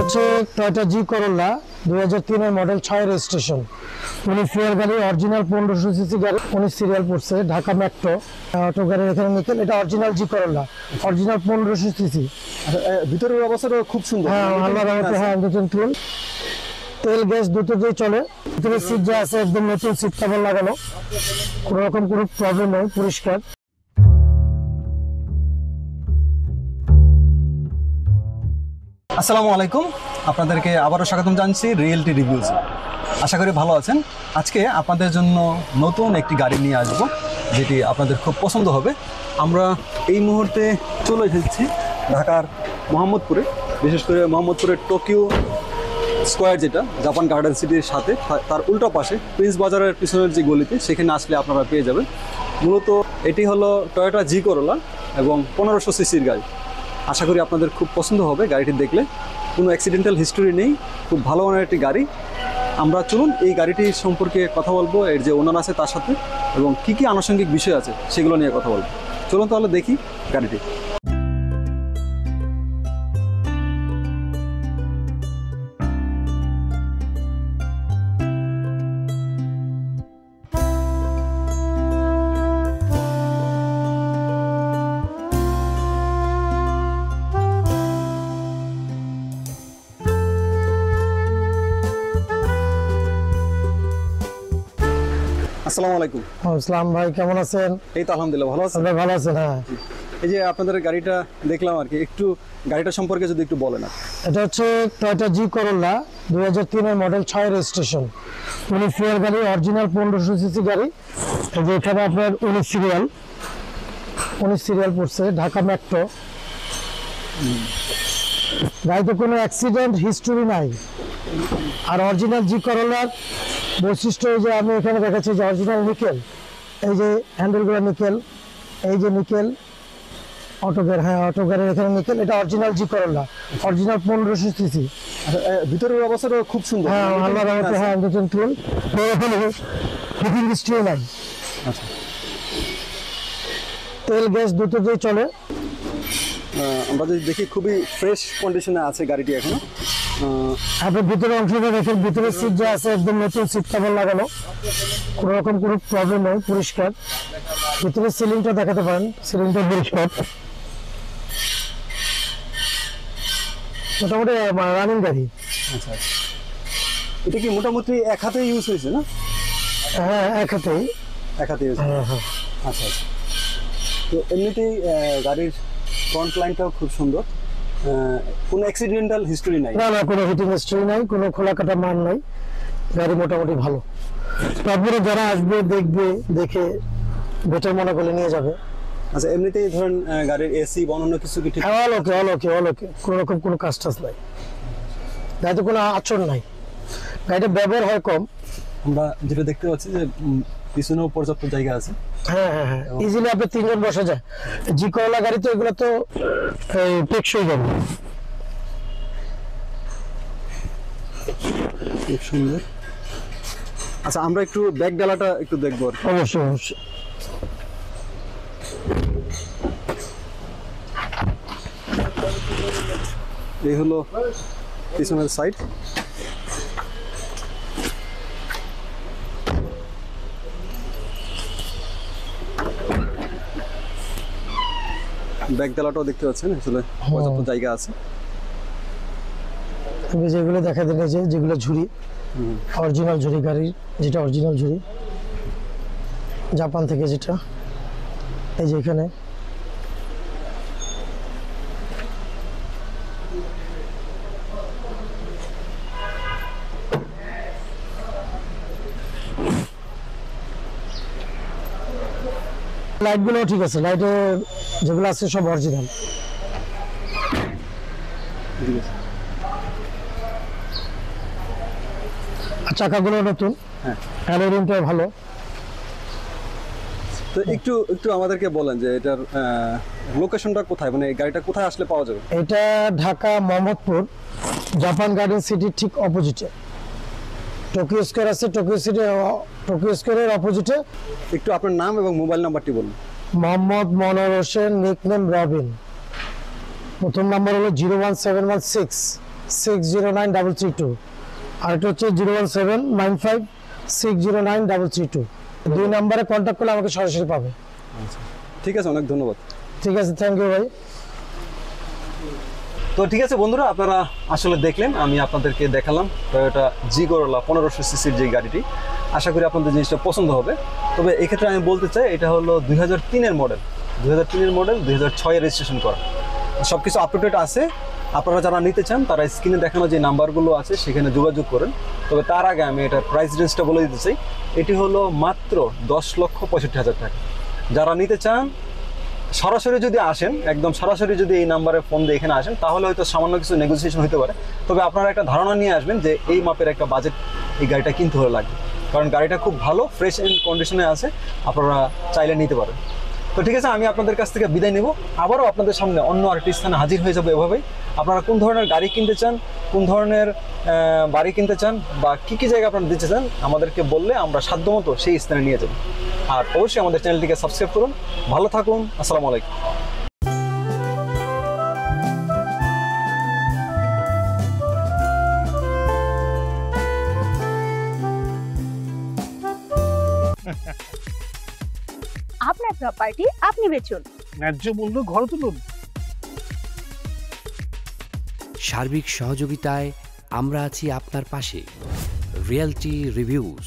হচ্ছে টয়োটা জি করোলা 2003 এর model 6 registration. 19 serial গাড়ি, অরিজিনাল 1500 সিসি গাড়ি, 19 সিরিয়াল পড়ছে, ঢাকা মেট্রো অটো গাড়ির এখানে নিকেল। এটা অরিজিনাল জি করোলা, অরিজিনাল 1500 সিসি। ভিতরের অবস্থাটা খুব সুন্দর। হ্যাঁ আল্লাহর রহমতে হ্যাঁ নতুন ক্লিন, তেল গ্যাস দুটোতেই চলে। ভিতরে সিট যা আছে একদম নতুন, সিট কভার লাগানো, কোনো রকম কোনো প্রবলেম নেই, পরিষ্কার। আসসালামু আলাইকুম, আপনাদেরকে আবারও স্বাগতম জানাচ্ছি রিয়েলটি রিভিউজ। আশা করি ভালো আছেন। আজকে আপনাদের জন্য নতুন একটি গাড়ি নিয়ে আসব, যেটি আপনাদের খুব পছন্দ হবে। আমরা এই মুহূর্তে চলে এসেছি ঢাকার মোহাম্মদপুরে, বিশেষ করে মোহাম্মদপুরের টোকিও স্কোয়ার, যেটা জাপান গার্ডেন সিটির সাথে, তার উল্টো পাশে প্রিন্স বাজারের পিছনের যে গলিতে, সেখানে আসলে আপনারা পেয়ে যাবেন। মূলত এটি হলো টয়োটা জি করোলা এবং 1500 সিসির গাড়ি। আশা করি আপনাদের খুব পছন্দ হবে গাড়িটি দেখলে। কোনো অ্যাক্সিডেন্টাল হিস্টোরি নেই, খুব ভালো মানের একটি গাড়ি। আমরা চলুন এই গাড়িটি সম্পর্কে কথা বলবো, এর যে ওনার আছে তার সাথে, এবং কী কী আনুষঙ্গিক বিষয় আছে সেগুলো নিয়ে কথা বলবো। চলুন তাহলে দেখি গাড়িটি। আসসালামু আলাইকুম। আসসালাম ভাই, কেমন আছেন? এই তো আলহামদুলিল্লাহ ভালো আছেন। ভালো আছেন? হ্যাঁ, এই যে আপনাদের গাড়িটা দেখলাম আর কি, একটু গাড়িটা সম্পর্কে যদি একটু বলেন। এটা হচ্ছে টয়োটা জি করোলা 2003 এর মডেল 6 রেজিস্ট্রেশন। 19 সিরিয়াল গাড়ি, অরিজিনাল 1500 সিসি গাড়ি। এই যে এখানে আপনার 19 সিরিয়াল পড়ছে, ঢাকা মেট্রো। গাড়িতে কোনো অ্যাক্সিডেন্ট হিস্টোরি নাই। আর অরিজিনাল জি করোলার বৈশিষ্ট্য এই যে আমি এখানে দেখাচ্ছি যে অরিজিনাল নিকেল, এই যে হ্যান্ডেলগুলো নিকেল, এই যে নিকেল অটোগের, হ্যাঁ অটোগের এখানে নিকেল। এটা অরিজিনাল জি করোলা, অরিজিনাল 1500 সিসি। ভিতরের অবস্থাটা খুব সুন্দর। হ্যাঁ আল্লাহর রহমতে হ্যাঁ নতুন ক্লিন, হিটিং হিস্ট্রি নাই। আচ্ছা, তেল গ্যাস দুটোতেই চলে। আমরা যদি দেখি খুবই ফ্রেশ কন্ডিশনে আছে গাড়িটি এখনো। আপনার ভিতরে অংশটা দেখেন, ভিতরে সিট যা আছে একদম নতুন, সিট কভার লাগানো, কোনো রকম কোনো প্রবলেম নেই, পরিষ্কার। ভিতরে সিলিংটা দেখাতে পারেন, সিলিংটা পরিষ্কার, মোটামুটি রানিং গাড়ি। আচ্ছা, এটা কি মোটামুটি এক হাতে ইউজ হয়েছে না? হ্যাঁ এক হাতেই ইউজ। হ্যাঁ হ্যাঁ। আচ্ছা, তো এমনিতেই গাড়ির ফ্রন্ট লাইনটাও খুব সুন্দর, কোনো অ্যাক্সিডেন্টাল হিস্টোরি নাই। না, কোনো হিটিং হিস্ট্রি নাই, কোনো খোলা কাটা মান নাই। গাড়ি মোটামুটি ভালো। তারপরে যারা আসবে দেখবে, দেখে বেটার মনে করে নিয়ে যাবে। আচ্ছা, এমনিতেই ধরেন গাড়ির এসি বা অন্য কিছু কি ঠিক? অলকে কোনো রকম কোনো কাজ টাজ নাই। গাড়িতে কোনো আচরণ নাই, গাড়িটা ব্যবহার হয় কম। আমরা যেটা দেখতে পাচ্ছি যে পিছনেও পর্যাপ্ত জায়গা আছে। হ্যাঁ ইজিলি আপনি 3 জন বসা যায়। জি করোলা গাড়ি তো এগুলো তো টেকসই গাড়ি। খুব সুন্দর। আচ্ছা, আমরা একটু ব্যাক ডালাটা একটু দেখবো। অবশ্যই। এই হলো পিছনের সাইড। ব্যাক ডালাটাও দেখতে পাচ্ছেন, আসলে পর্যাপ্ত জায়গা আছে। আমি যেগুলো দেখা দিলে যেগুলো ঝুড়ি, অরিজিনাল ঝুড়ি গাড়ির, যেটা অরিজিনাল ঝুড়ি জাপান থেকে, যেটা এই যে এখানে লাইটগুলো ঠিক আছে, লাইটে যেগুলো আছে সব অরিজিনাল। আর চাকাগুলো নতুন, অ্যালোরিংটাও ভালো। তো একটু আমাদেরকে বলেন যে এটার লোকেশনটা কোথায়, মানে এই গাড়িটা কোথায় আসলে পাওয়া যাবে? এটা ঢাকা মোহাম্মদপুর জাপান গার্ডেন সিটির ঠিক অপোজিটে টোকিও স্কয়ার আছে। টোকিও স্কয়ারের অপোজিটে। একটু আপনার নাম এবং মোবাইল নাম্বারটি বলুন। মোহাম্মদ মনোয়ার হোসেন, নিকনেম রবিন। প্রথম নাম্বার হলো 01716 017-609-332 আর এটা হচ্ছে 017-95-609-332। 2 নম্বরে কন্ট্যাক্ট করলে আমাকে সরাসরি পাবে। আচ্ছা ঠিক আছে, অনেক ধন্যবাদ। ঠিক আছে, থ্যাংক ইউ ভাই। তো ঠিক আছে বন্ধুরা, আপনারা আসলে দেখলেন, আমি আপনাদেরকে দেখালাম টয়োটা জি করোলা 1500 সিসির যে গাড়িটি। আশা করি আপনাদের জিনিসটা পছন্দ হবে। তবে এক্ষেত্রে আমি বলতে চাই এটা হলো 2003-এর মডেল, 2003-এর মডেল, 2006-এ রেজিস্ট্রেশন করা। সব কিছু আপ টু ডেট আছে। আপনারা যারা নিতে চান তারা স্ক্রিনে দেখানো যে নাম্বারগুলো আছে সেখানে যোগাযোগ করেন। তবে তার আগে আমি এটার প্রাইস রেঞ্জটা বলে দিতে চাই। এটি হলো মাত্র 10,65,000 টাকা। যারা নিতে চান সরাসরি যদি আসেন, একদম সরাসরি যদি এই নাম্বারে ফোন দিয়ে এখানে আসেন, তাহলে হয়তো সামান্য কিছু নেগোসিয়েশন হতে পারে। তবে আপনারা একটা ধারণা নিয়ে আসবেন যে এই মাপের একটা বাজেট এই গাড়িটা কিনতে হলে লাগবে, কারণ গাড়িটা খুব ভালো ফ্রেশ এন্ড কন্ডিশনে আছে, আপনারা চাইলে নিতে পারেন। তো ঠিক আছে, আমি আপনাদের কাছ থেকে বিদায় নেব। আবারও আপনাদের সামনে অন্য আরেকটি স্থানে হাজির হয়ে যাবো এভাবেই। আপনারা কোন ধরনের গাড়ি কিনতে চান, কোন ধরনের বাড়ি কিনতে চান, বা কী কী জায়গা আপনারা দিতে চান আমাদেরকে বললে আমরা সাধ্যমতো সেই স্থানে নিয়ে যাব। আর অবশ্যই আমাদের চ্যানেলটিকে সাবস্ক্রাইব করুন। ভালো থাকুন, আসসালামু আলাইকুম। আপনার প্রপার্টি আপনি বেচুন, ন্যায্য মূল্য ঘর তুলুন। সার্বিক সহযোগিতায় আমরা আছি আপনার পাশে। Reality reviews.